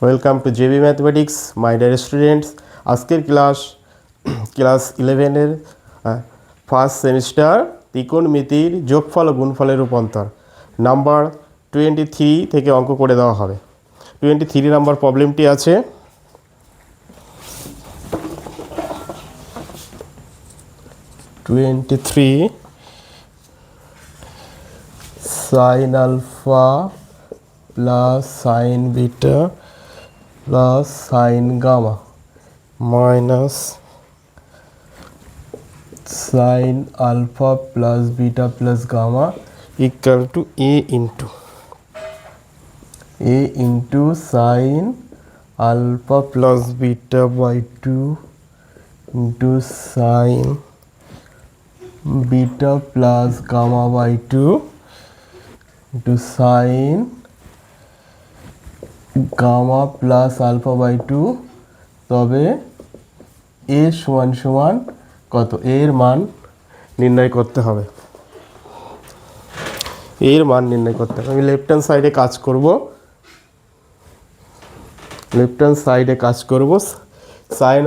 Welcome to JB Mathematics, my dear students. আজকের class 11 first semester ত্রিকোণমিতির যোগফল ও গুণফলের রূপান্তর number 23 থেকে অঙ্ক করে দেওয়া হবে। 23 নাম্বার প্রবলেমটি আছে sin alpha plus sin beta plus sin gamma minus sin alpha plus beta plus gamma equal to a into sin alpha plus beta by 2 into sin beta plus gamma by 2 into sin gamma plus alpha by 2 তবে a সমান সমান কত এর মান নির্ণয় করতে হবে। আমি লেফট হ্যান্ড সাইডে কাজ করব sin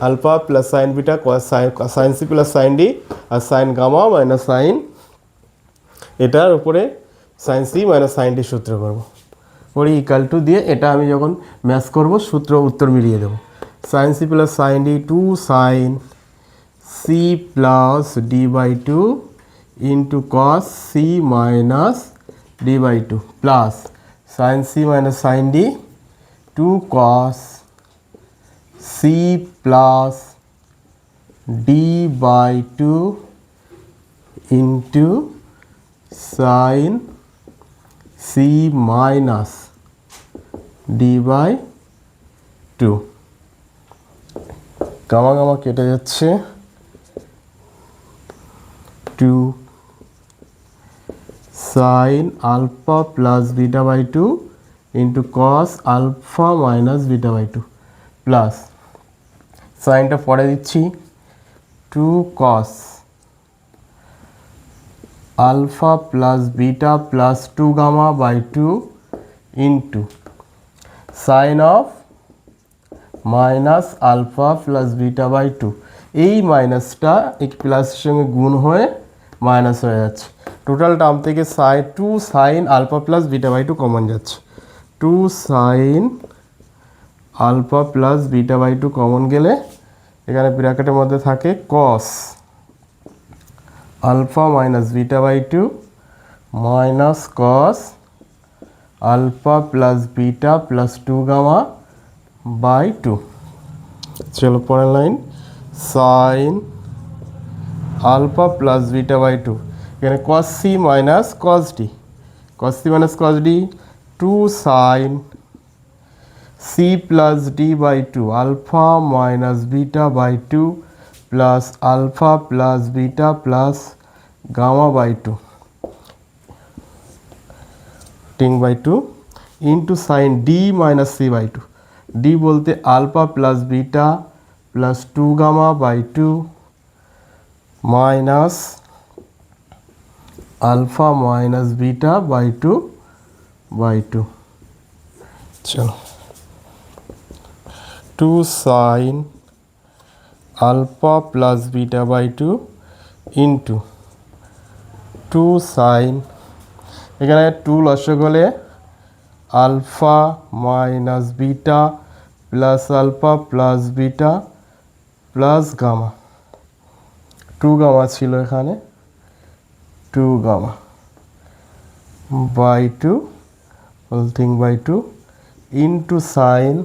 alpha plus sin beta sin c plus sin d আর sin gamma minus sin এটার উপরে sin c minus sin d সূত্র করব। পরে ইকুয়াল টু দিয়ে এটা আমি যখন ম্যাচ করব সূত্র উত্তর মিলিয়ে দেব। sin c plus sin d 2 sin c plus d by 2 into cos c minus d by 2 plus sin c minus sin d 2 cos c plus d by 2 into sin c minus d by 2 gamma gamma কেটে যাচ্ছে 2 sin alpha plus beta by 2 into cos alpha minus beta by 2 plus সাইনটা পরে দিচ্ছি 2 cos alpha plus beta plus 2 gamma by 2 into sin of minus alpha plus beta by 2 এই মাইনাসটা এই প্লাসের সঙ্গে গুণ হয়ে মাইনাস হয়ে যাচ্ছে। টোটাল টার্ম থেকে 2 sin alpha plus beta by 2 common যাচ্ছে। 2 sin alpha plus beta by 2 common গেলে এখানে ব্র্যাকেটের মধ্যে থাকে cos alpha minus beta by 2 minus cos alpha plus beta plus 2 gamma by 2। চলো পরের line sin alpha plus beta by 2 এখানে cos c minus cos d 2 sin c plus d by 2 alpha minus beta by 2 plus alpha plus beta plus gamma by 2 by 2 into sin d minus c by 2 d বলতে alpha plus beta plus 2 gamma by 2 minus alpha minus beta by 2 by 2। चलो 2 sin alpha plus beta by 2 into 2 sin এখানে 2 লসক হলে alpha minus beta plus alpha plus beta plus gamma 2 gamma ছিল এখানে 2 gamma by 2 whole thing by 2 into sin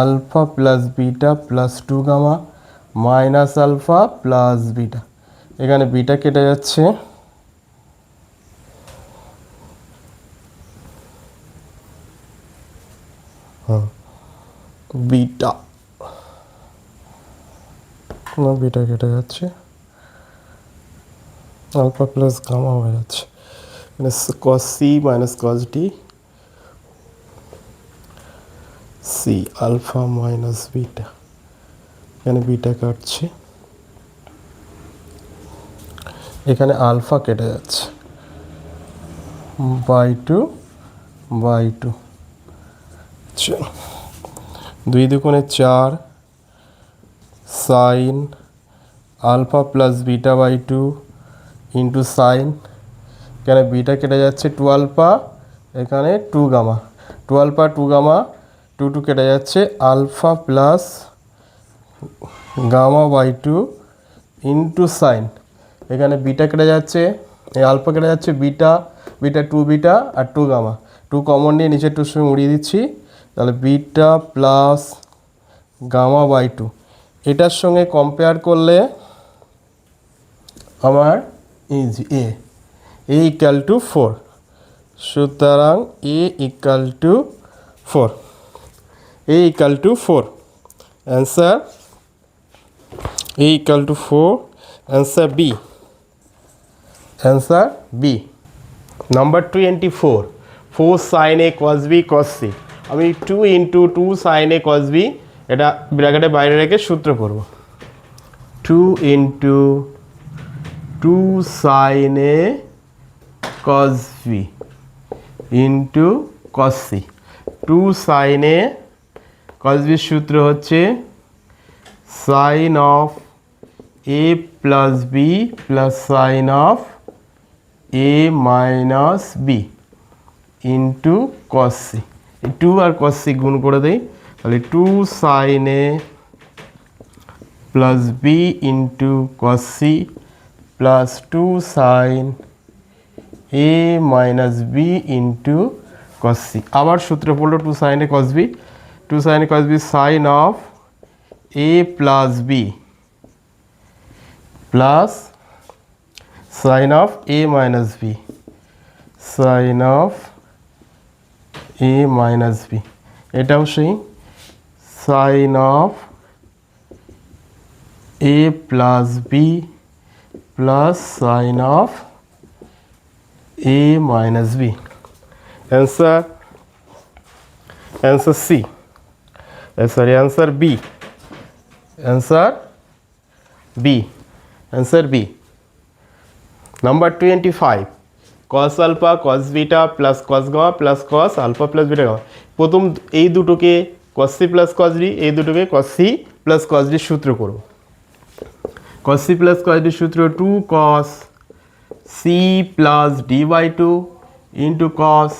alpha plus beta plus 2 gamma minus alpha plus beta এখানে beta কেটে যাচ্ছে beta কেটে যাচ্ছে alpha plus gamma হয়ে যাচ্ছে মানে cos c minus cos d c alpha minus beta এখানে বিটা কাটছে এখানে আলফা কেটে যাচ্ছে by 2 by 2 চলো 2 দুগুণে 4 sine alpha plus beta by 2 into sine, এখানে বিটা কেটে যাচ্ছে 2 আলফা, এখানে 2 গামা, 2 আলফা 2 গামা 2 কেটে যাচ্ছে alpha plus gamma by 2 into sine, এখানে বিটা কেটে যাচ্ছে, এই আলফা কেটে যাচ্ছে বিটা, বিটা 2 বিটা আর 2 গামা, 2 কমন নিয়ে নিচে 2 সঙ্গে উড়িয়ে দিচ্ছি, তাহলে বিটা প্লাস গামা বাই 2, এটার সঙ্গে কম্পেয়ার করলে আমার ইজ এ ইকাল টু 4, সুতরাং A equal to 4, A equal to 4, answer A equal to 4, answer B, answer B. Number 24, 4 sine A cos B cos C, আমি 2 into 2 sine A cos B এটা ব্র্যাকেটে বাইরে রেখে সূত্র করব, 2 into 2 sine A cos B into cos C, 2 sine A cos বির সূত্র হচ্ছে sine of A plus B plus sine of A minus B into cos C, 2 আর কস সি গুণ করে দেই, তাহলে 2 sine A plus B into cos C plus 2 sine A minus B into cos C, আবার সূত্র পড়লো 2 sine A cos B, 2 sine A cos B sine of A plus B plus sine of A minus B, sine of A minus B, এটাও সেই sine of A plus B plus sine of A minus B, answer answer C, sorry answer B, answer B, answer B. Number 25, cos alpha cos beta plus cos gamma plus cos alpha plus beta gamma, প্রথম এই দুটোকে cos C plus cos D, এই দুটোকে cos C plus কস ডির সূত্র করব, কস C plus কস ডির সূত্র 2 cos C plus D by 2 into cos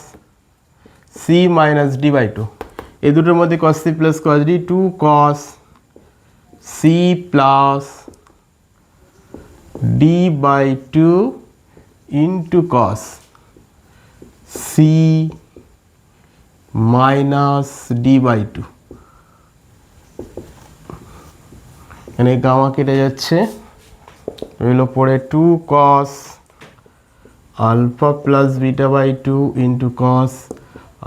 C minus D by 2, এই দুটোর মধ্যে cos C plus cos D 2 cos C plus D by 2 into cos C minus D by 2, এখানে gamma কেটে যাচ্ছে, রইল পরে 2 cos alpha plus beta by 2 into cos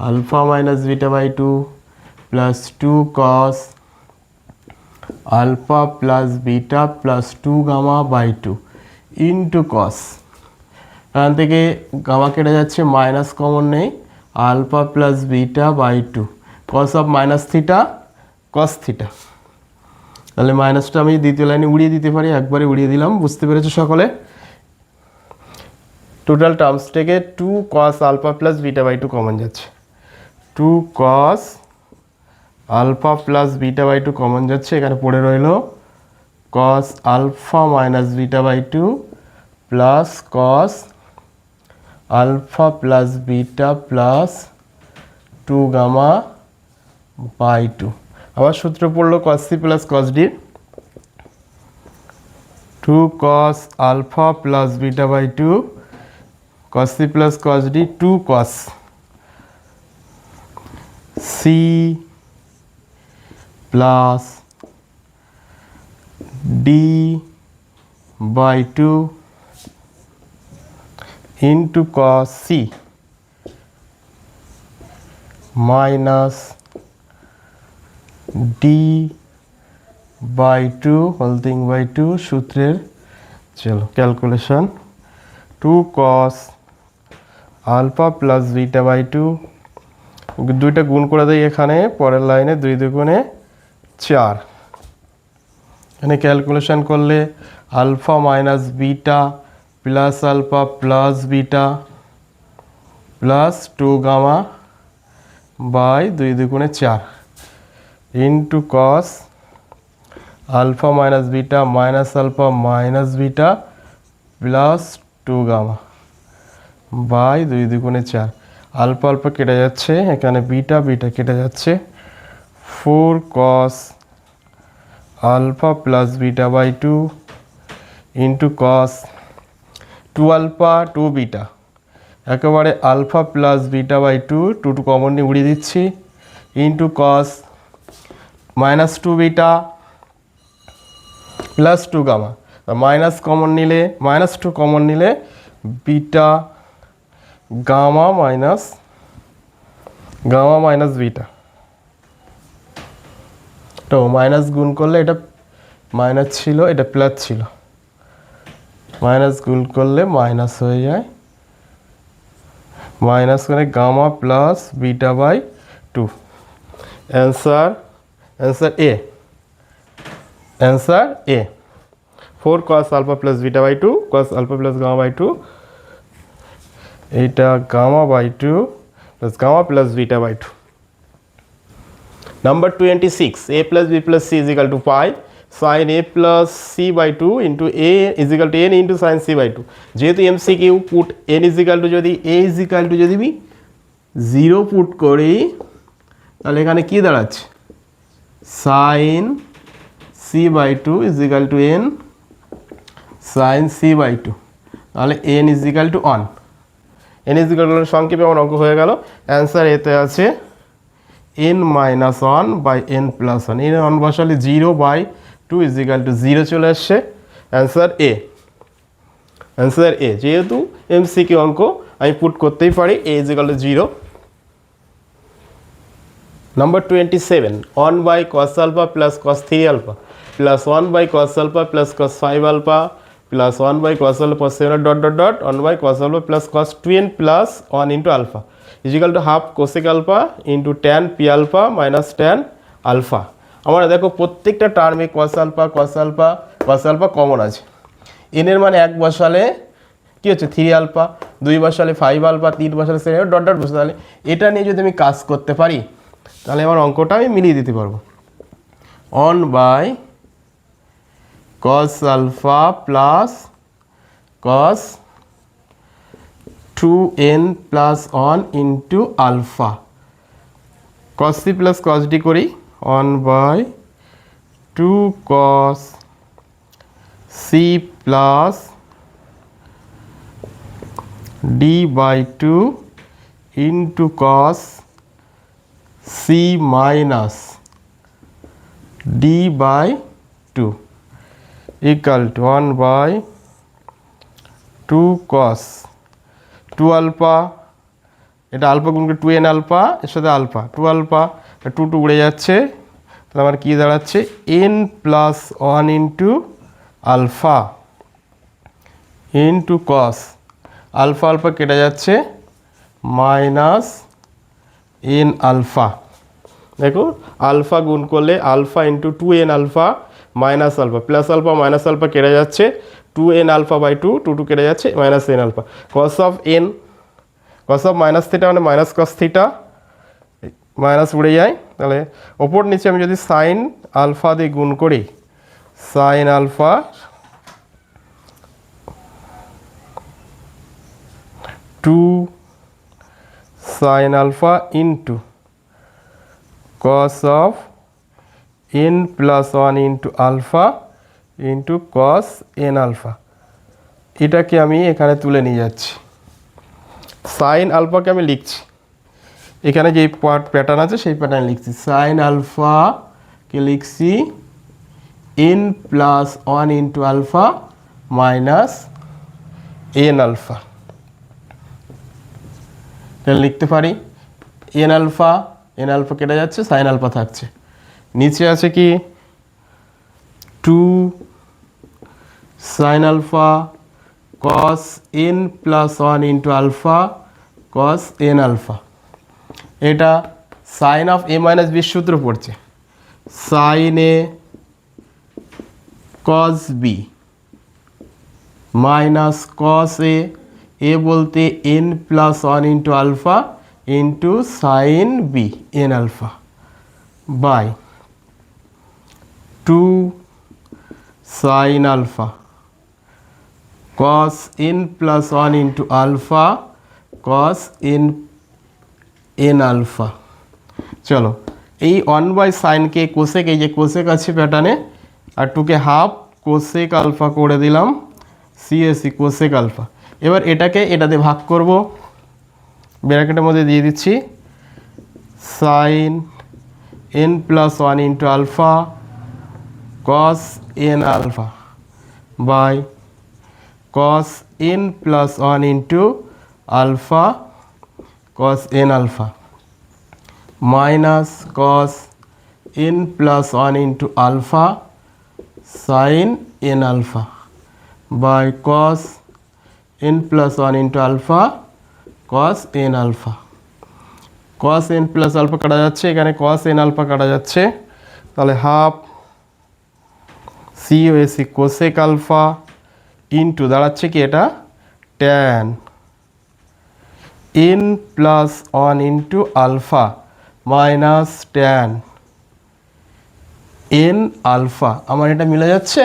alpha minus beta by 2 plus 2 cos alpha plus beta plus 2 gamma by 2 into cos, এখান থেকে gamma কেটে যাচ্ছে, minus common নেই, alpha plus beta by 2 cos of minus theta cos theta, তাহলে মাইনাসটা আমি দ্বিতীয় লাইনে উড়িয়ে দিতে পারি, একবারে উড়িয়ে দিলাম, বুঝতে পেরেছো সকলে। টোটাল টার্মস থেকে 2 cos alpha plus beta by 2 common যাচ্ছে, 2 cos alpha plus beta by 2 common যাচ্ছে, এখানে পড়ে রইল cos alpha minus beta by 2 plus cos alpha plus beta plus 2 gamma by 2, আবার সূত্র পড়লো cos C plus cos D, 2 cos alpha plus beta by 2 cos c plus cos d 2 cos c plus d by 2 into cos c minus d by 2 whole thing by 2 সূত্রের চলো calculation 2 cos alpha plus beta by 2 দুইটা গুণ করে দেই এখানে পরের লাইনে 2 দুগুণে 4 এখানে ক্যালকুলেশন করলে alpha minus beta plus alpha plus beta plus 2 gamma by 2 দুগুণে 4 into cos alpha minus beta minus alpha minus beta plus 2 gamma by 2 দুগুণে 4 আলফা আলফা কেটে যাচ্ছে, এখানে বিটা বিটা কেটে যাচ্ছে, 4 cos alpha plus beta by 2 into cos 2 alpha 2 beta একেবারে alpha plus beta by 2 2 common নিয়ে উড়িয়ে দিচ্ছি into cos minus 2 beta plus 2 gamma minus common নিলে মাইনাস 2 কমন নিলে বিটা গামা মাইনাস বিটা, তো মাইনাস গুণ করলে এটা মাইনাস ছিল এটা প্লাস ছিল, মাইনাস গুণ করলে মাইনাস হয়ে যায়, মাইনাস করে gamma plus beta by 2। Answer A 4 cos alpha plus beta by 2 cos alpha plus gamma by 2, এইটা gamma by 2 plus gamma plus beta by 2। Number 26, a plus b plus c is equal to pi sin a plus c by 2 into a is equal to n into sin c by 2। যেহেতু MCQ put n is equal to যদি a is equal to যদি আমি 0 put করি তাহলে এখানে কি দাঁড়াচ্ছে sin c by 2 is equal to n sin c by 2, তাহলে n is equal to 1, n is equal to সংক্ষেপে আমার অঙ্ক হয়ে গেল। অ্যান্সার এতে আছে n minus 1 by n plus 1, n 1 বসালে 0 by 2 is equal to 0 চলে আসছে। অ্যান্সার এ যেহেতু MCQ অঙ্ক আমি পুট করতেই পারি a is equal to 0। Number 27, 1 by cos alpha plus cos 3 alpha plus 1 by cos alpha plus cos 5 alpha plus 1 by cos alpha plus 7 dot 1 by cos alpha plus cos 2n plus 1 into alpha is equal to half cosec alpha into tan p alpha minus tan alpha। আমরা দেখো প্রত্যেকটা টার্মে cos alpha common আছে, n এর মানে 1 বসালে কি হচ্ছে 3 আলফা, 2 বসালে 5 আলফা, 3 বসালে 7 ডট বসে, তাহলে এটা নিয়ে যদি আমি কাজ করতে পারি তাহলে আমার অঙ্কটা আমি মিলিয়ে দিতে পারবো। 1 by cos alpha plus cos 2n plus 1 into alpha, cos c plus cos d করি 1 by 2 cos c plus d by 2 into cos c minus d by 2 equal to 1 by 2 cos 2 alpha, এটা alpha গুণ করে 2n alpha এর সাথে alpha 2 alpha 2 উড়ে যাচ্ছে, তাহলে আমার কি দাঁড়াচ্ছে n plus 1 into alpha into cos alpha alpha কেটে যাচ্ছে মাইনাস n আলফা। দেখো আলফা গুণ করলে alpha into 2n alpha minus alpha plus alpha minus alpha কেটে যাচ্ছে 2n আলফা বাই 2 কেটে যাচ্ছে minus n alpha, cos of minus theta মানে মাইনাস কস থিটা, মাইনাস উড়ে যায়, তাহলে ওপর নিচে আমি যদি সাইন আলফা দিয়ে গুণ করি sine alpha 2 sin alpha into cos of n plus 1 into alpha into cos n alpha, এটাকে আমি এখানে তুলে নিয়ে যাচ্ছি। সাইন আলফাকে আমি লিখছি, এখানে যে প্যাটার্ন আছে সেই প্যাটার্ন লিখছি, সাইন আলফাকে লিখছি n plus 1 into alpha minus n alpha, লিখতে পারি n আলফা কেটে যাচ্ছে সাইন আলফা থাকছে, নিচে আছে কি 2 sine alpha cos n plus 1 into alpha cos n alpha, এটা sine of a minus b সূত্র পড়ছে, sine a cos b minus cos a বলতে n plus 1 into alpha into sine B N alpha by 2 sine alpha cos n plus 1 into alpha cos n alpha। চলো এই 1/sin কে cosec, এই যে cosec আছে প্যাটার্নে, আর 2 কে half cosec alpha করে দিলাম, CSE cosec alpha. এবার এটাকে এটাতে ভাগ করব, ব্র্যাকেটের মধ্যে দিয়ে দিচ্ছি sign n plus 1 into alpha cos n alpha by cos n plus 1 into alpha cos n alpha minus cos n plus 1 into alpha sin n alpha by cos n plus 1 into alpha cos n alpha। cos n plus alpha কাটা যাচ্ছে, এখানে cos n alpha কাটা যাচ্ছে, তাহলে half C O S E C cosec alpha into দাঁড়াচ্ছে কি এটা tan n plus 1 into alpha minus tan n alpha. আমার এটা মিলে যাচ্ছে,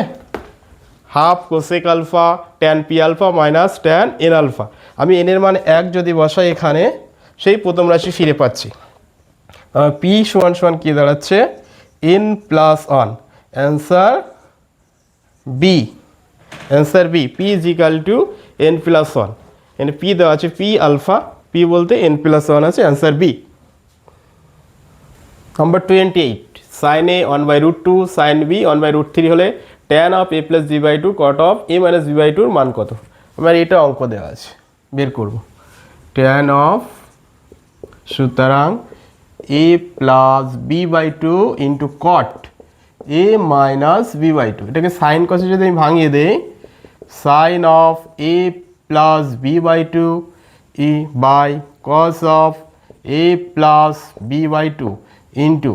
half cosec alpha tan P alpha minus tan n alpha. আমি n এর মান 1 যদি বসাই এখানে, সেই প্রথম রাশি ফিরে পাচ্ছি। পি সমান সমান কি দাঁড়াচ্ছে n plus 1, answer B, answer B. P is equal to n plus 1, এখানে পি দেওয়া আছে পি আলফা, পি বলতে n প্লাস 1 আছে, answer B. Number 28, sine A 1/√2 sine B 1/√3 হলে tan of A plus B by two cot of A minus B by টুর মান কত? আমার এটা অঙ্ক দেওয়া আছে, বের করব। ট্যান অফ, সুতরাং A plus B by two into cot A minus B by two, এটাকে সাইন কসে যদি আমি ভাঙিয়ে দেই, sine of A plus B by two E by cos of A plus B by two into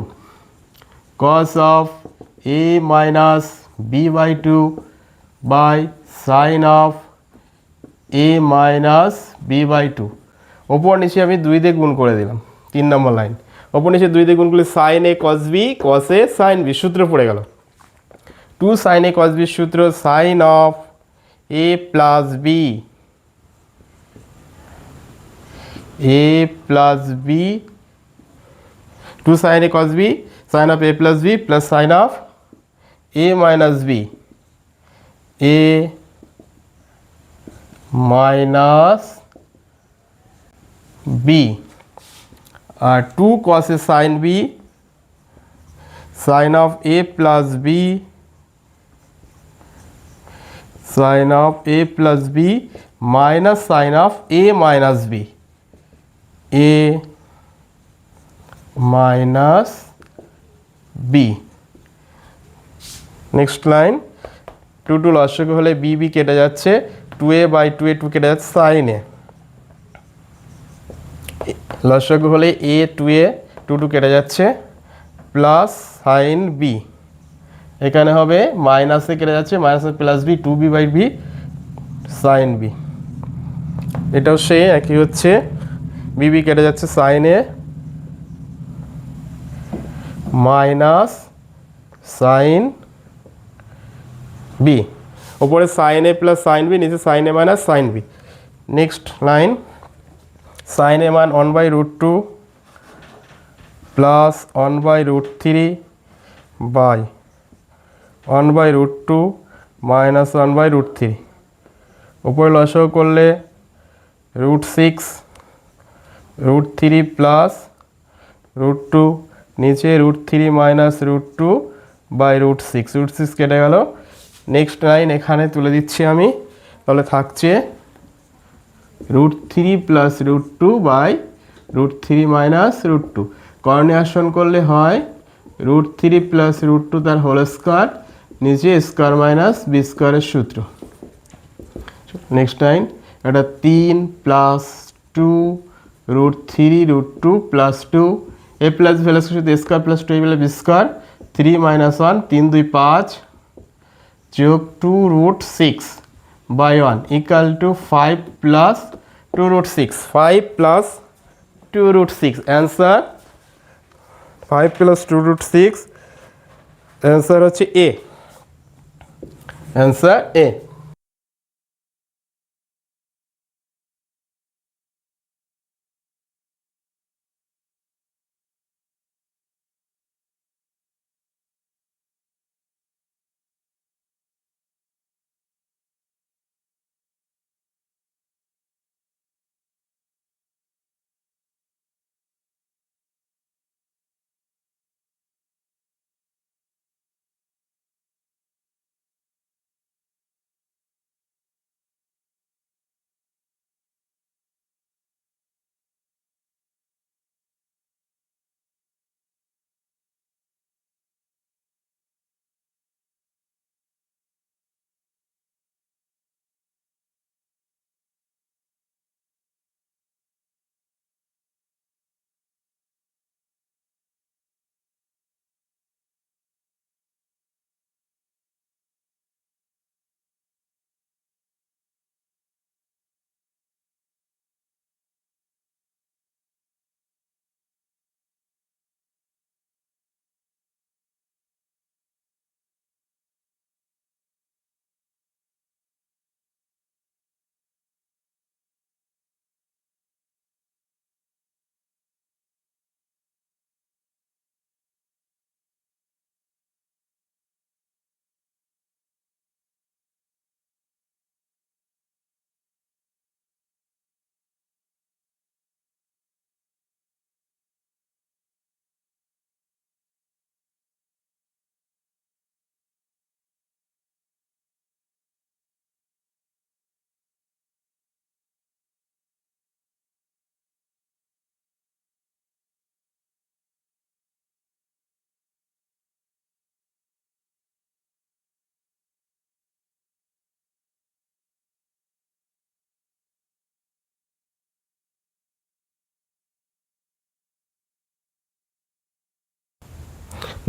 cos of a minus b by 2 by sin of a minus b by 2। ওপর নিচে আমি 2 দিয়ে গুণ করে দিলাম, 3 নম্বর লাইন। ওপর নিচে 2 দিয়ে গুণ করলে sin a cos b cos a sin b, সূত্র পড়ে গেল 2 sin a cos b সূত্র sin of a plus b, a plus b 2 sin a cos b sin of a plus b plus sin of a minus b, a minus b, আর 2 cos a sin b sin of a plus b sin of a plus b minus sin of a minus b, a minus b। Next line 2 2 লসাগু হলে B B কেটে যাচ্ছে, 2a by 2a 2 কেটে যাচ্ছে sine এ, লসাগু হলে a 2a 2 2 কেটে যাচ্ছে প্লাস সাইন বি, এখানে হবে মাইনাসে কেটে যাচ্ছে মাইনাসে plus B 2b by B sine B, এটাও সে একই হচ্ছে, বিবি কেটে যাচ্ছে sine A minus sine B, ওপরে sine A plus sine B, নিচে sine A minus sine B. Next line sine A মান 1/√2 প্লাস 1/√3 বাই 1/√2 মাইনাস 1/√3, উপরে লসাগু করলে √6 √3 প্লাস √2, নিচে √3 মাইনাস √2 বাই √6, √6 কেটে গেল। নেক্সট লাইন এখানে তুলে দিচ্ছি আমি, তাহলে থাকছে √3 প্লাস √2 বাই √3 মাইনাস √2, কর্ণে আসন করলে হয় √3 প্লাস √2 তার হোল স্কোয়ার, নিচে স্কোয়ার মাইনাস বি স্কোয়ারের সূত্র। নেক্সট লাইন এটা 3 plus 2 √3 √2 plus 2, a plus value সাথে স্কোয়ার প্লাস 2 বলে বি স্কোয়ার, 3 মাইনাস 1 3 2 5 যোগ 2 √6 by 1 equal to 5 plus 2 √6, 5 plus 2√6 answer 5 + 2√6 answer হচ্ছে A, answer A.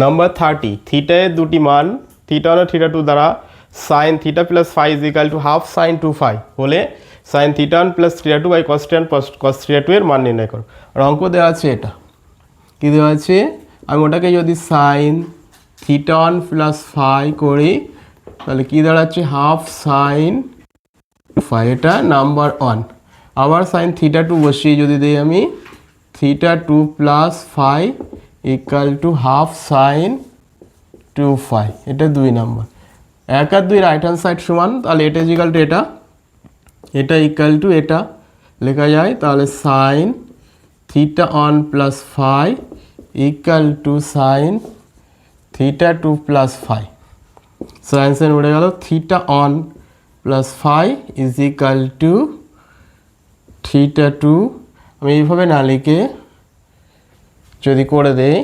Number 30 theta এর দুটি মান থিটা 1 ও থিটা 2 দ্বারা sine theta plus phi is equal to half sine 2 phi হলে sine theta 1 plus theta 2 by cos theta 1 cos theta 2 এর মান নির্ণয় করো। আর অঙ্ক দেওয়া আছে এটা কি দেওয়া আছে, আমি ওটাকে যদি সাইন থিটা 1 প্লাস ফাই করি তাহলে কি দাঁড়াচ্ছে হাফ সাইন 2 ফাই, এটা নাম্বার 1। আবার সাইন থিটা 2 বসিয়ে যদি দিই আমি theta 2 plus phi equal to half sine 2 phi, এটা 2 নাম্বার। 1 আর 2 রাইট হ্যান্ড সাইড সমান, তাহলে এটা ইজ ইকাল টু এটা, এটা ইকাল টু এটা লেখা যায়। তাহলে sine theta 1 plus phi equal to sine theta 2 plus phi. Sine sine উঠে গেল, theta 1 plus phi is equal to theta 2, আমি এইভাবে না লিখে যদি করে দেই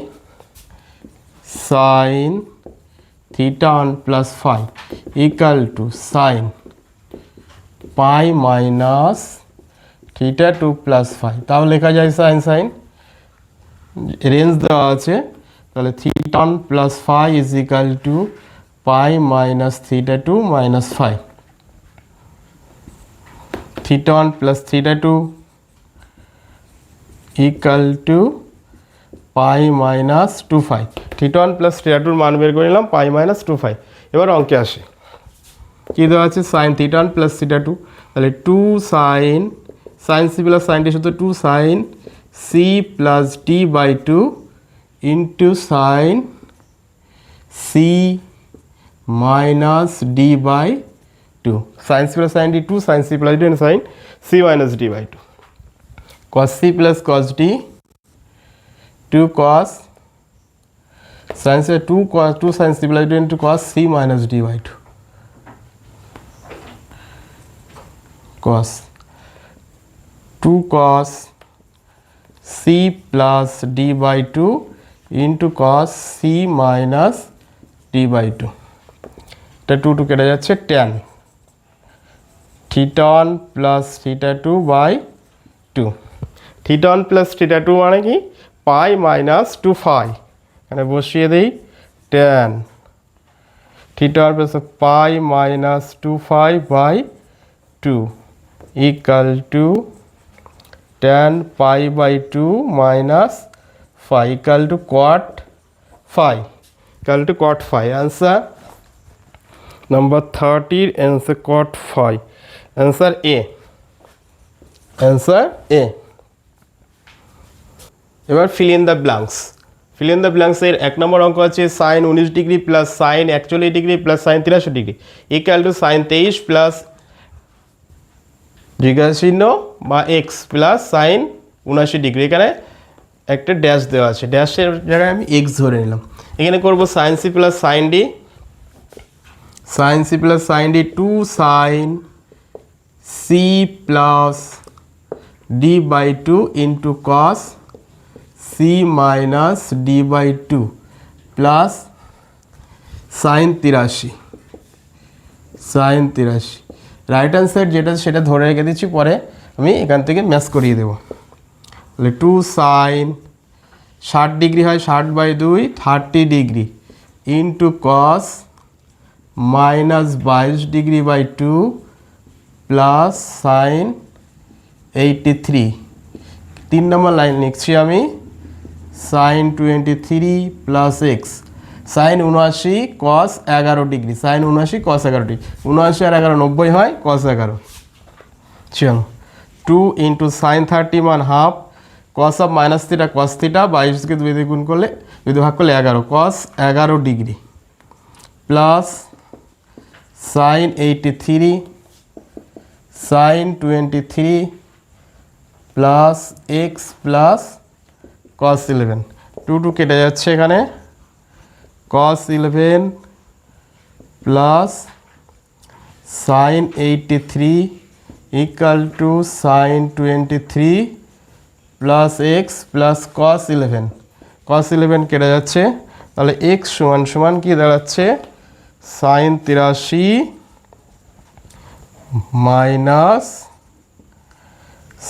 sine theta 1 plus phi equal to sine pi minus theta 2 plus phi, তাও লেখা যায় সাইন সাইন রেঞ্জ দেওয়া আছে। তাহলে theta 1 plus phi is equal to pi minus theta 2 minus phi, theta 1 plus theta 2 equal to pi minus 2 phi. Theta 1 plus theta 2 মান বের করে নিলাম পাই মাইনাস 2 ফাই। এবার অঙ্কে আসে কী দেওয়া আছে সাইন থিটা 1 প্লাস থিটা 2, তাহলে 2 sine sine C plus sine D সূত্র 2 sine C plus D by 2 into sine C minus D by 2, sine C plus sine D 2 sine C plus D sine C minus D by 2, cos c plus cos d 2 cos sin c 2 sin c plus d into cos c minus d by 2, cos 2 cos c plus d by 2 into cos c minus d by 2, এটা 2 কেটে যাচ্ছে tan theta 1 plus theta 2 by 2, theta 1 plus theta 2 মানে কি পাই minus 2 phi, এখানে বসিয়ে দিই tan theta 1 plus pi minus 2 phi by 2 equal to tan pi by 2 minus phi equal to cot phi answer number 30 answer cot phi answer A এবার fill in the blanks এর 1 নম্বর অঙ্ক আছে sin 19 degree plus sin 41 degree plus sin 83 degree equal to sin 23 plus জিজ্ঞাসা চিহ্ন বা x plus sin 79 degree এখানে একটা dash দেওয়া আছে ড্যাশের জায়গায় আমি x ধরে নিলাম এখানে করব sin c plus sin d 2 sin c plus d by 2 into cos c minus d by 2 plus sin 83 right hand side যেটা সেটা ধরে রেখে দিচ্ছি পরে আমি এখান থেকে ম্যাচ করিয়ে দেবো তাহলে 2 sin 60 ডিগ্রি হয় 60 by 2 30 degree into cos minus 22 degree by 2 plus sin 83 3 number line লিখছি আমি sin 23 plus X sin 79 cos 11 degree sin 79 cos 11 degree 79 আর 11 90 হয় cos 11 চলো 2 ইন্টু sin 30 মান half cos of minus theta cos theta 22 কে 2 দিয়ে গুণ করলে 2 দিয়ে ভাগ করলে 11 cos 11 degree plus sin 83 sin 23 plus x plus cos 11 2 কেটে যাচ্ছে এখানে cos 11 plus sin 83 equal to sin 23 plus x plus cos 11 কেটে যাচ্ছে তাহলে x সমান সমান কি দাঁড়াচ্ছে sin 83 minus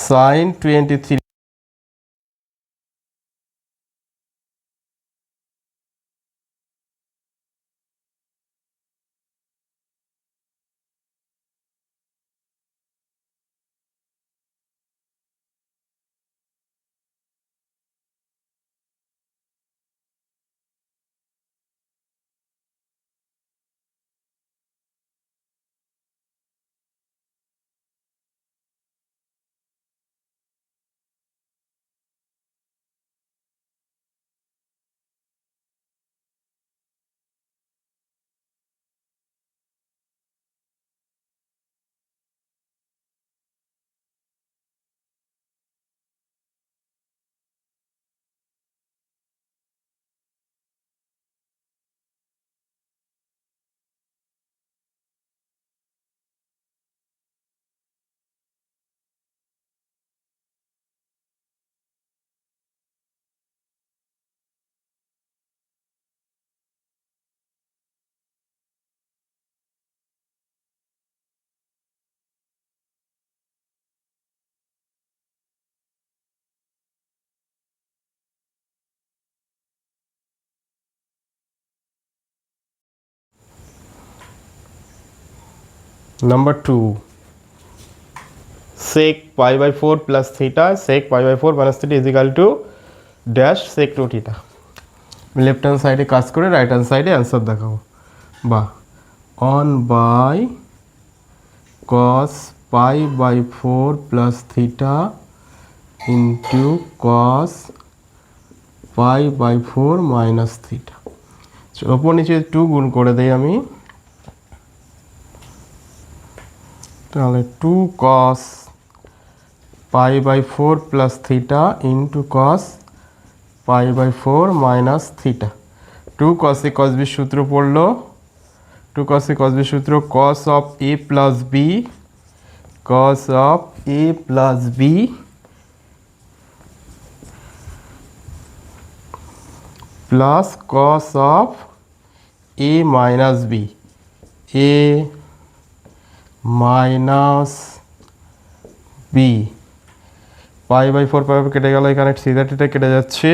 sin 23 Number 2 sec pi by 4 plus theta sec pi by 4 minus theta is equal to dash sec 2 theta left hand সাইডে কাজ করে রাইট হ্যান্ড সাইডে অ্যান্সার দেখাবো বা 1 by cos pi by 4 plus theta into cos pi by 4 minus theta চলো ওপর নিচে 2 গুণ করে দেই আমি তাহলে 2 cos pi by 4 plus theta into cos pi by 4 minus theta 2 cos a cos b সূত্র পড়লো 2 cos a cos b সূত্র cos of a plus b cos of a plus b plus cos of a minus b a minus b pi by 4 pi কেটে গেল এখানে theta theta কেটে যাচ্ছে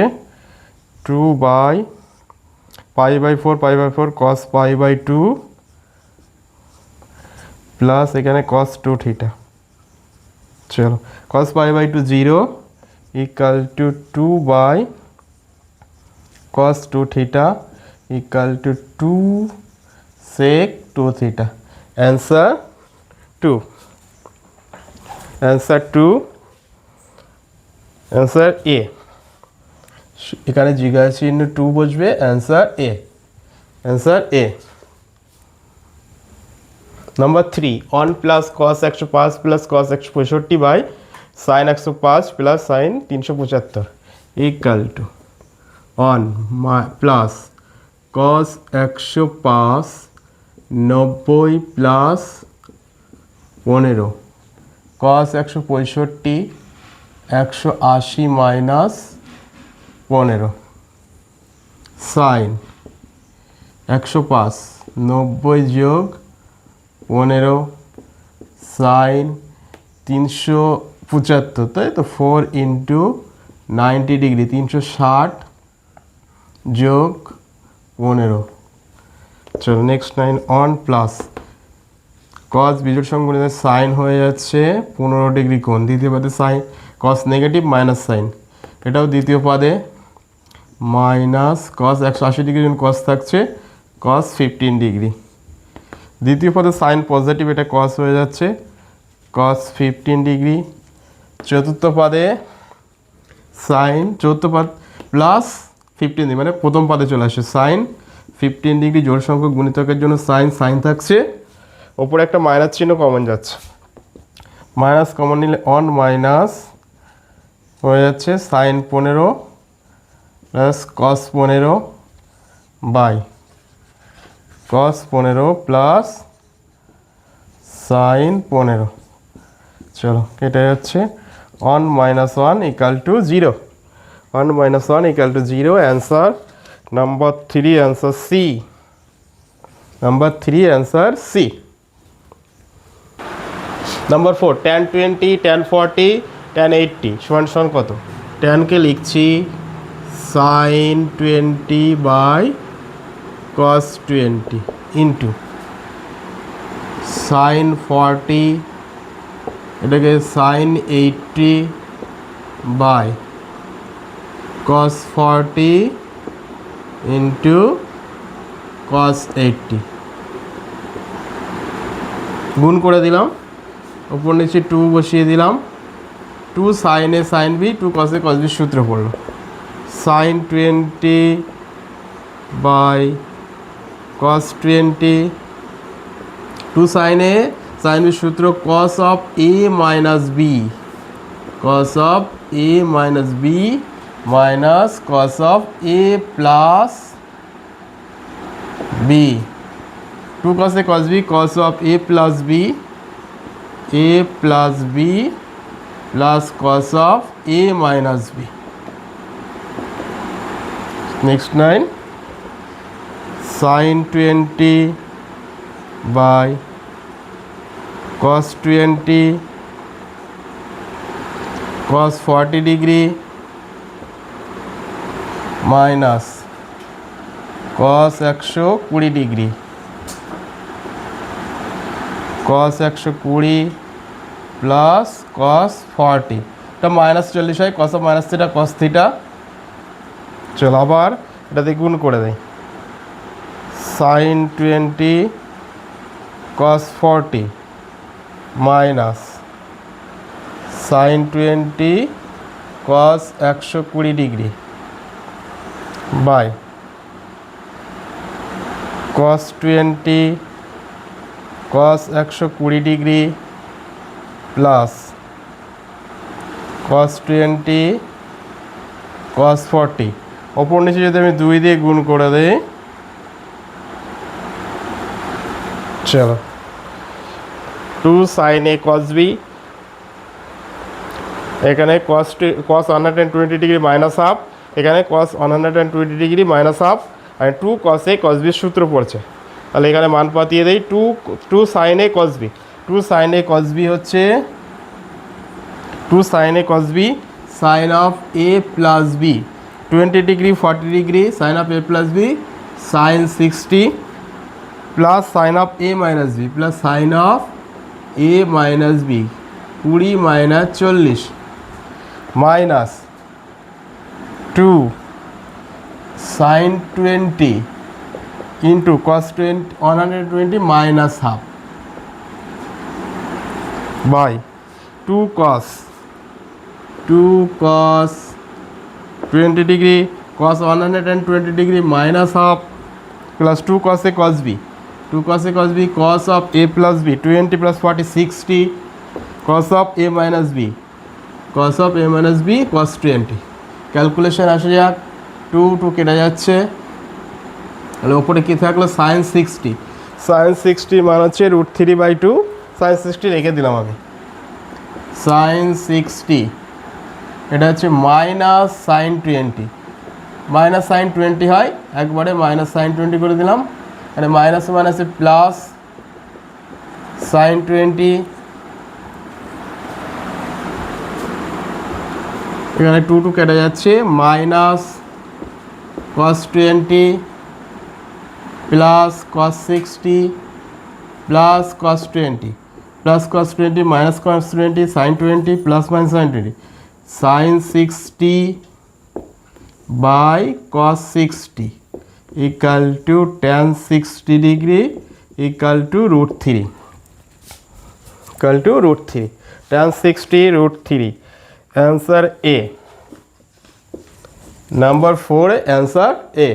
2 by pi by 4 cos pi by 2 plus এখানে cos 2 theta चलो cos pi by 2 0 equal to 2 by cos 2 theta equal to 2 sec 2 theta. Answer 2. Answer 2. Answer A. এখানে জিজ্ঞাসা চিহ্ন 2 বসবে, answer A. Answer A. Number 3 1 plus cos 105 plus cos 165 by sin 105 plus sin 375 equal to 1 plus cos 105 90 plus 15 cos 165 180 minus 15 sin 105 90 যোগ 15 sin 375 তাই তো 4 into 90 degree 360 যোগ 15। চলো next 9 1 plus cos বিজোড় সংখ্যা সাইন হয়ে যাচ্ছে 15 ডিগ্রি কোণ, দ্বিতীয় পদে sine cos negative minus sine, এটাও দ্বিতীয় পদে মাইনাস cos 180 ডিগ্রি যখন cos থাকছে cos 15 ডিগ্রি, দ্বিতীয় পদে সাইন পজিটিভ, এটা cos হয়ে যাচ্ছে cos 15 ডিগ্রি, চতুর্থ পদে সাইন, চতুর্থ পদ প্লাস 15 ডিগ্রি মানে প্রথম পদে চলে আসে সাইন 15 ডিগ্রি, জোড় সংখ্যক গুণিতকের জন্য সাইন থাকছে, ওপরে একটা মাইনাস চিহ্ন কমন যাচ্ছে, মাইনাস কমন নিলে 1 মাইনাস হয়ে যাচ্ছে sine 15 plus cos 15 by cos 15 plus sine 15। চলো এটা হচ্ছে 1 minus 1 equal to 0, 1 minus 1 equal to 0। Answer number 3, answer C. Number 3 answer C. Number 4 tan 20 tan 40 tan 80 সমান সমান কত? ট্যানকে লিখছি sin 20 by cos 20 into sin 40 এটাকে sin 80 by cos 40 into cos 80 গুণ করে দিলাম, উপর নিচে 2 বসিয়ে দিলাম, 2 sin a sin b 2 cos a cos b সূত্র পড়লো sin 20 by cos 20 2 sin a sin b সূত্র cos of a minus b, cos of a minus b minus cos of a plus b, 2 cos a cos b cos of a plus b plus cos of a minus b। Next 9 sin 20 by cos 20 cos 40 degree minus cos 120 degree cos 120 plus cos 40, এটা minus 40 হয়, cos of minus theta cos theta. চলো আবার এটাতে গুণ করে দেয়, sin 20 cos 40 minus sin 20 cos 120 degree by cos 20 cos 120 degree plus cos 20 cos 40, ওপর নিচে যদি আমি 2 দিয়ে গুণ করে দেই, চলো 2 sin a cos b, এখানে cos 120 ডিগ্রি মাইনাস হাফ, এখানে cos 120 ডিগ্রি মাইনাস হাফ, আর 2 cos a cos b সূত্র পড়ছে, তাহলে এখানে মান পাতিয়ে দেই 2 sin a cos b, 2 sin a cos b হচ্ছে 2 sin a cos b sin of a plus b 20 degree 40 degree sin of a plus b sin 60 plus sin of a minus b plus sin of a minus b 20 minus 40 minus 2 sin 20 into cos 120 minus half by 2 cos 20 degree cos 120 degree minus half plus 2 cos a cos b 2 cos a cos b cos of a plus b 20 plus 40 60 cos of a minus b cos of a minus b cos 20 calculation আসা যাক 2 কেটে যাচ্ছে তাহলে ওপরে কী থাকলো sin 60 মান হচ্ছে √3/2 sin 60 রেখে দিলাম আমি sin 60 এটা হচ্ছে মাইনাস sin 20 মাইনাস sin 20 হয় একবারে মাইনাস sin 20 করে দিলাম মানে মাইনাস মাইনাসে প্লাস sin 20 এখানে 2 কেটে যাচ্ছে minus cos 20 plus cos 60 plus cos 20 plus cos 20 minus cos 20 sin 20 plus minus sin 20 sin 60 by cos 60 equal to tan 60 degree equal to √3 equal to √3 tan 60 √3 answer A number 4 answer A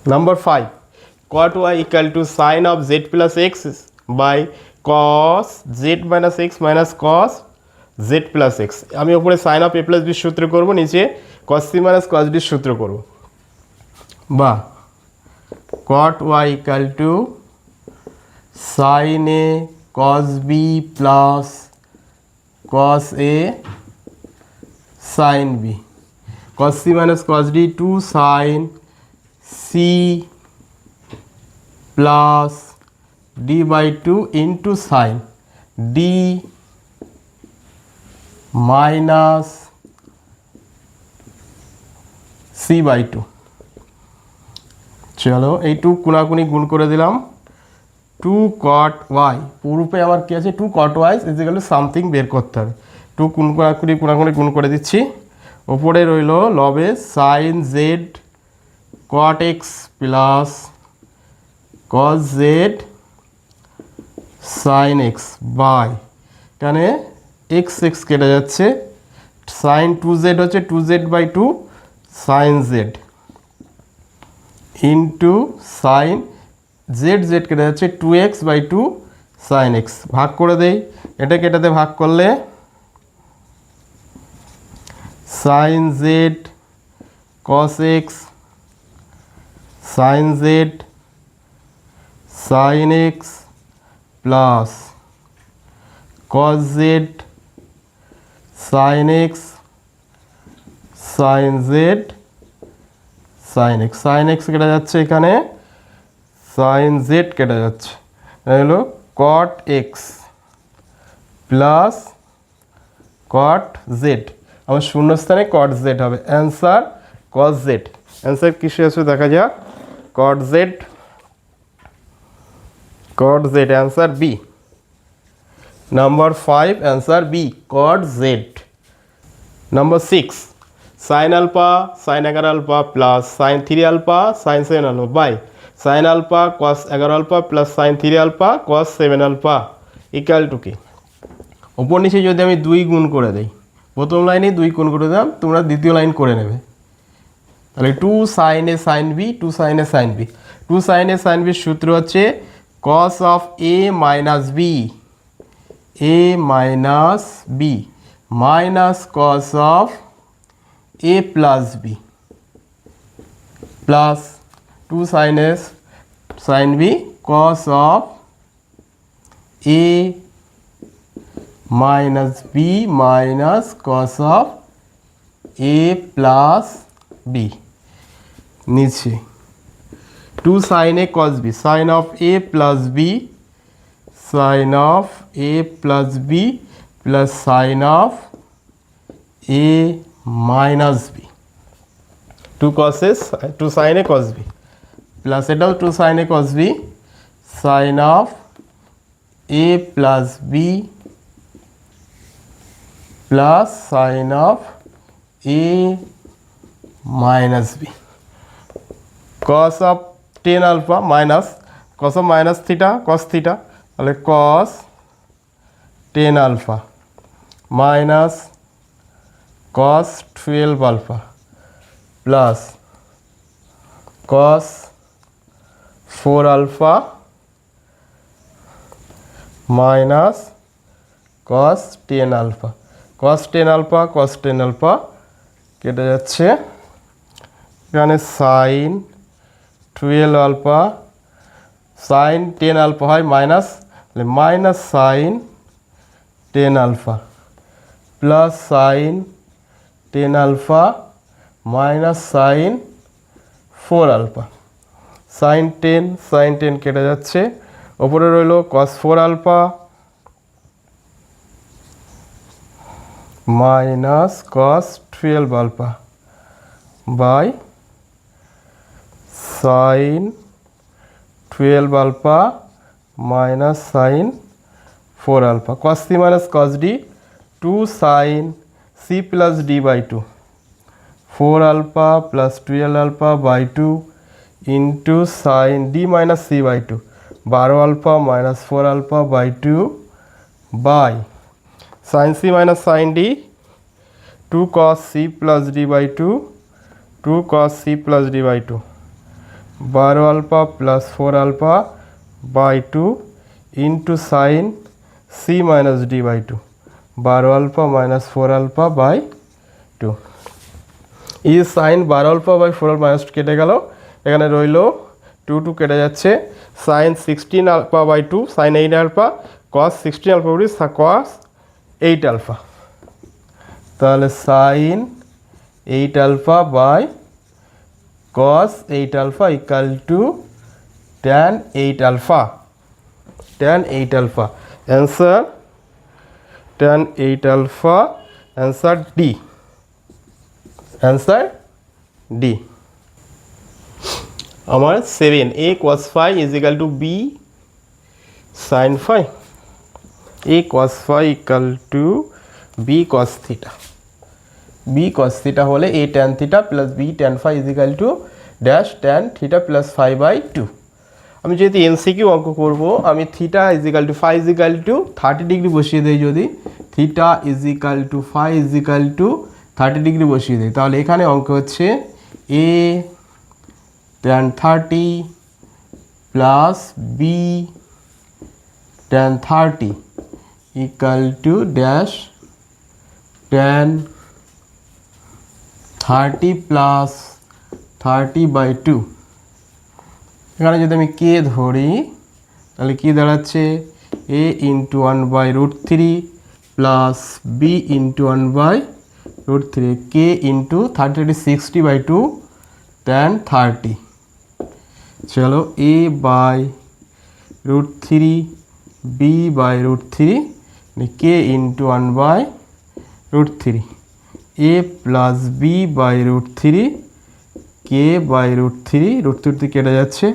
number 5 cot y equal to sin of z plus x by cos z minus x minus cos z plus x আমি উপরে sin of a plus b সূত্র করব নিচে cos c minus cos d সূত্র করব বা cot y equal to sin a cos b plus cos a sin b cos c minus cos d 2 sin c plus d by 2 into sin d minus c by 2 চলো এই 2 কোনাকুনি গুণ করে দিলাম 2 cot y পুরোপে আমার কি আছে 2 cot y is equal to something বের করতে হবে 2 কোনাকুনি গুণ করে দিচ্ছি উপরে রইল লবে sin z cot x প্লাস cos z sin x by এখানে x কেটে যাচ্ছে sin 2z হচ্ছে 2z বাই 2 sin z ইন্টু sin z কেটে যাচ্ছে 2x বাই 2 sin x ভাগ করে দেই এটাকে এটাতে ভাগ করলে sin z cos x sin z sin x plus cos z sin x sin z sin x sin x কেটে যাচ্ছে এখানে sin z কেটে যাচ্ছে হলো cot x plus cot z আমার শূন্যস্থানে cot z হবে অ্যান্সার cos z অ্যান্সার কিসে আছে দেখা যাক cot z answer B number 5 answer B cot z number 6 sin alpha sin 11 alpha plus sin 3 alpha sin 7 alpha by sin alpha cos 11 alpha plus sin 3 alpha cos 7 alpha equal to কি উপর নিচে যদি আমি 2 গুণ করে দেই প্রথম লাইনে 2 গুণ করে দিলাম তোমরা দ্বিতীয় লাইন করে নেবে তাহলে 2 sin a sin b 2 sin a sin b 2 sin a sin b সূত্র হচ্ছে cos of a minus b minus cos of a plus b plus 2 sin a sin b cos of a minus b minus cos of a plus b নিচে 2 sin a cos b sin of a plus b sin of a plus b plus sin of a minus b 2 cos a 2 sin a cos b plus এটাও 2 sin a cos b sin of a plus b plus sin of a minus b cos of tan alpha minus cos of minus theta cos theta তাহলে cos tan alpha minus cos 12 alpha plus cos 4 alpha minus cos 10 alpha cos 10 alpha cos 10 alpha কেটে যাচ্ছে এখানে sin 12 alpha sin 10 alpha হয় minus minus sin 10 alpha plus sin 10 alpha minus sin 4 alpha sin 10 কেটে যাচ্ছে উপরে রইল cos 4 alpha minus cos 12 alpha by sin 12 alpha minus sin 4 alpha cos c minus cos d 2 sin c plus d by 2 4 alpha plus 12 alpha by 2 into sin d minus c by 2 12 alpha minus 4 alpha by 2 by sin c minus sin d 2 cos c plus d by 2 2 cos c plus d by 2 12 alpha plus 4 alpha by 2 into sin c minus d by 2 12 alpha minus 4 alpha by 2 এই sin 12 alpha by 4 alpha minus কেটে গেল এখানে রইল 2 কেটে যাচ্ছে sin 16 alpha by 2 sin 8 alpha cos 16 alpha by cos 8 alpha তাহলে sin 8 alpha by cos 8 alpha equal to tan 8 alpha answer tan 8 alpha answer D আমার 7 a cos phi is equal to b sin phi a cos phi equal to b cos theta b cos theta হলে a tan theta plus b tan phi is equal to dash tan theta plus phi by 2 আমি যদি MCQ অঙ্ক করব আমি theta is equal to phi is equal to 30 degree বসিয়ে দেই যদি theta is equal to phi is equal to 30 degree বসিয়ে দেই তাহলে এখানে অঙ্ক হচ্ছে a tan 30 plus b tan 30 equal to dash tan 30 plus 30 by 2 এখানে যদি আমি কে ধরি তাহলে কি দাঁড়াচ্ছে a into 1 by root 3 plus b into 1 by root 3 k into 30 60 by 2 tan 30 चलो a by root 3 b by root 3 k into 1 by root 3 a plus b by root 3 k by root 3 root 3 কেটে যাচ্ছে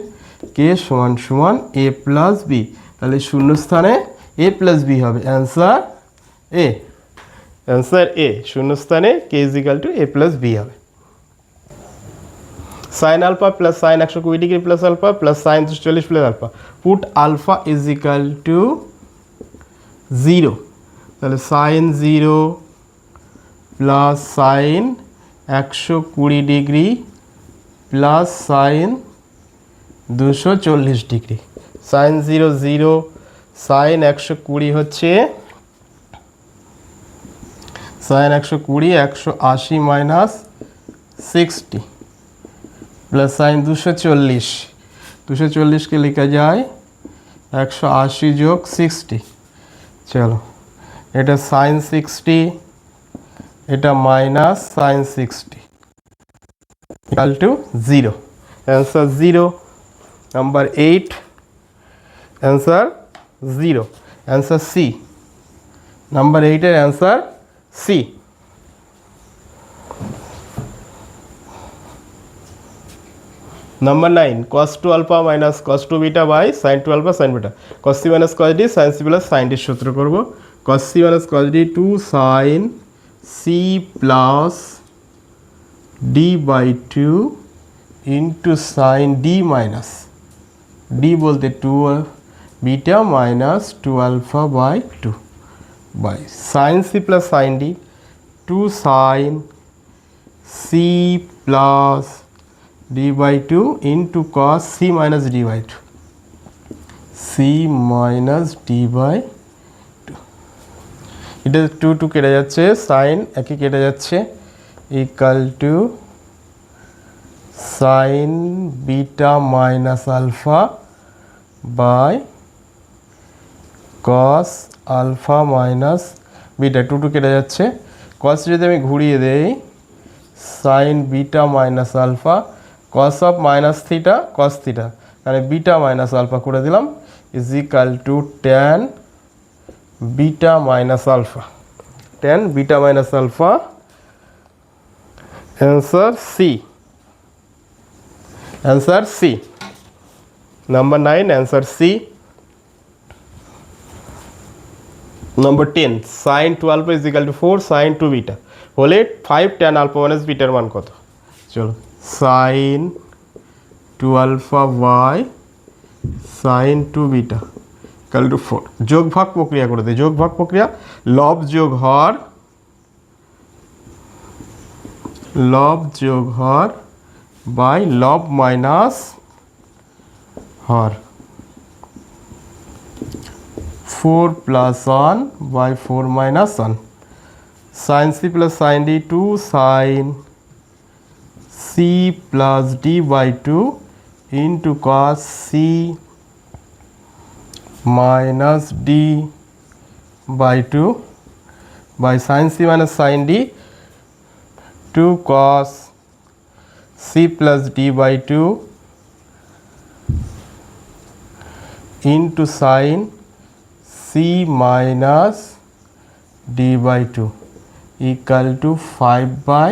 k সমান সমান a plus b তাহলে শূন্য স্থানে a plus b হবে answer a শূন্য স্থানে k is equal to a plus b হবে sin alpha plus sin 120 degree plus alpha plus sin 240 plus alpha put alpha is equal to 0 তাহলে sin 0 plus sin 120 degree plus sin 240 degree sin 0 0 sin 120 হচ্ছে sin 120 180 minus 60 plus sign 240 के लिखा जाए 180 जोग 60 चलो এটা sin 60 এটা minus sin 60 equal to 0 answer 0 number 8 answer 0 answer C number 8 এর answer C number 9 cos 2 alpha minus cos 2 beta by sin 2 alpha sin beta cos c minus cos d sin c plus sin d সূত্র করব cos c minus cos d 2 sin c plus d by 2 into sin d minus d বলতে 2 beta minus 2 alpha by 2 by sin c plus sin d 2 sin c plus d by 2 into cos c minus d by 2 c minus d by 2 এটা 2 2 কেটে যাচ্ছে sin একই কেটে যাচ্ছে equal to sin beta minus alpha by cos alpha minus beta 2 2 কেটে যাচ্ছে cos যদি আমি ঘুরিয়ে দেই sin beta minus alpha cos of minus theta cos theta মানে beta minus alpha করে দিলাম is equal to tan beta minus alpha tan beta minus alpha answer C number 9 answer C number 10 sin 2 alpha is equal to 4 sin 2 beta হলে 5 tan alpha minus beta এর মান কত চলো sin 2 alpha by sin 2 beta equal to 4 যোগ ভাগ প্রক্রিয়া করে দেই যোগ ভাগ প্রক্রিয়া লব যোগ হর বাই লব minus Har 4 plus 1 by 4 minus 1 sin c plus sin d 2 sin c plus d by 2 into cos c minus d by 2 by sin c minus sin d 2 cos c plus d by 2 into sin c minus d by 2 equal to 5 by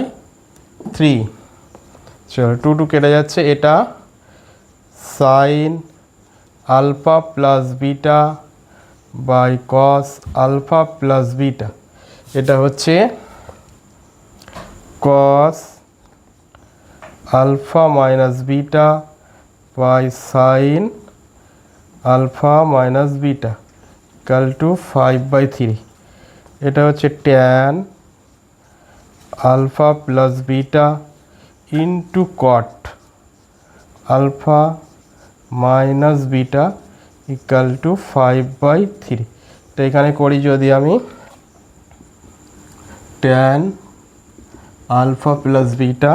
3 চলো 2 2 কেটে যাচ্ছে এটা sin alpha plus beta by cos alpha plus beta এটা হচ্ছে cos alpha minus beta by sin alpha minus beta equal to 5 by 3 এটা হচ্ছে tan alpha plus beta into cot alpha minus beta equal to 5 by 3 তো এখানে করি যদি আমি tan alpha plus beta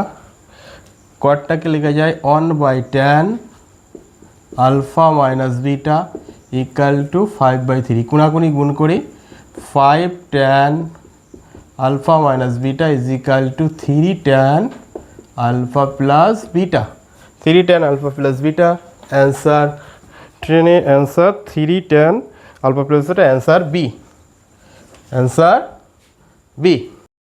কটটাকে লেখা যায় 1 by tan alpha minus beta equal to 5 by 3 কোনাকুনি গুণ করি 5 tan alpha minus beta is equal to 3 tan alpha plus beta 3 tan alpha plus beta answer ট্রেনে answer 3 tan alpha plus beta answer B